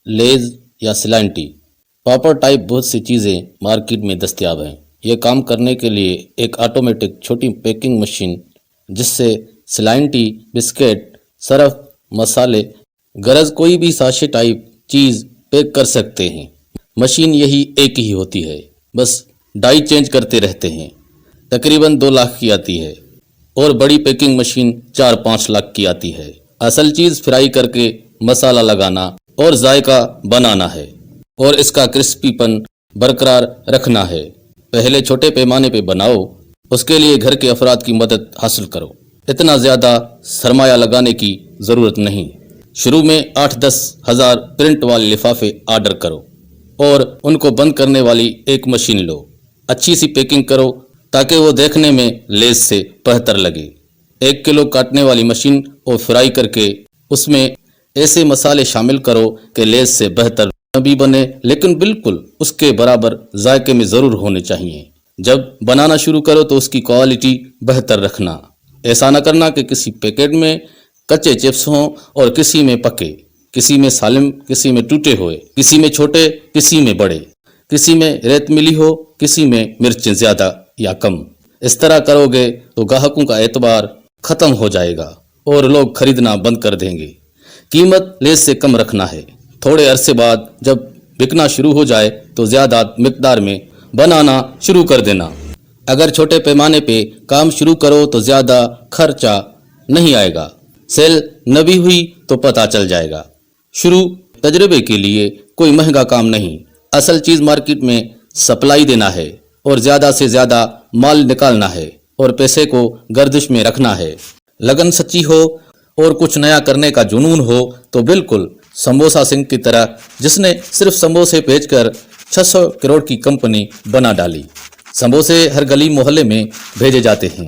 Lease یا سلائنٹی، پاپڑ type بہت سی چیزیں مارکیٹ میں دستیاب ہیں۔ یہ کام کرنے کے لیے ایک آٹومیٹک چھوٹی پیکنگ مشین جس سے سلائنٹی، بسکٹ، سرف، مسالے، غرض کوئی بھی ساشے ٹائپ چیز پیک کر سکتے ہیں۔ مشین یہی ایک ہی ہوتی ہے، بس ڈائی چینج کرتے رہتے ہیں۔ تقریباً 2 لاکھ کی آتی ہے اور بڑی پیکنگ مشین 4-5 لاکھ کی آتی ہے۔ اصل چیز فرائی کر کے مسالہ لگانا اور ذائقہ بنانا ہے اور اس کا کرسپی پن برقرار رکھنا ہے۔ پہلے چھوٹے پیمانے پہ بناؤ، اس کے لیے گھر کے افراد کی مدد حاصل کرو۔ اتنا زیادہ سرمایہ لگانے کی ضرورت نہیں۔ شروع میں 8-10 ہزار پرنٹ والے لفافے آرڈر کرو اور ان کو بند کرنے والی ایک مشین لو۔ اچھی سی پیکنگ کرو تاکہ وہ دیکھنے میں لیز سے بہتر لگے۔ 1 کلو کاٹنے والی مشین اور فرائی کر کے اس میں ایسے مسالے شامل کرو کہ لیز سے بہتر نہ بھی بنے لیکن بالکل اس کے برابر ذائقے میں ضرور ہونے چاہیے۔ جب بنانا شروع کرو تو اس کی کوالٹی بہتر رکھنا۔ ایسا نہ کرنا کہ کسی پیکٹ میں کچے چپس ہوں اور کسی میں پکے، کسی میں سالم، کسی میں ٹوٹے ہوئے، کسی میں چھوٹے، کسی میں بڑے، کسی میں ریت ملی ہو، کسی میں مرچیں زیادہ یا کم۔ اس طرح کرو گے تو گاہکوں کا اعتبار ختم ہو جائے گا اور لوگ خریدنا بند کر دیں گے۔ قیمت لیز سے کم رکھنا ہے۔ تھوڑے عرصے بعد جب بکنا شروع ہو جائے تو زیادہ مقدار میں بنانا شروع کر دینا۔ اگر چھوٹے پیمانے پہ کام شروع کرو تو زیادہ خرچہ نہیں آئے گا۔ سیل نہ بھی ہوئی تو پتہ چل جائے گا۔ شروع تجربے کے لیے کوئی مہنگا کام نہیں۔ اصل چیز مارکیٹ میں سپلائی دینا ہے اور زیادہ سے زیادہ مال نکالنا ہے اور پیسے کو گردش میں رکھنا ہے۔ لگن سچی ہو اور کچھ نیا کرنے کا جنون ہو تو بالکل سموسہ سنگھ کی طرح، جس نے صرف سموسے بیچ کر 600 کروڑ کی کمپنی بنا ڈالی۔ سموسے ہر گلی محلے میں بھیجے جاتے ہیں۔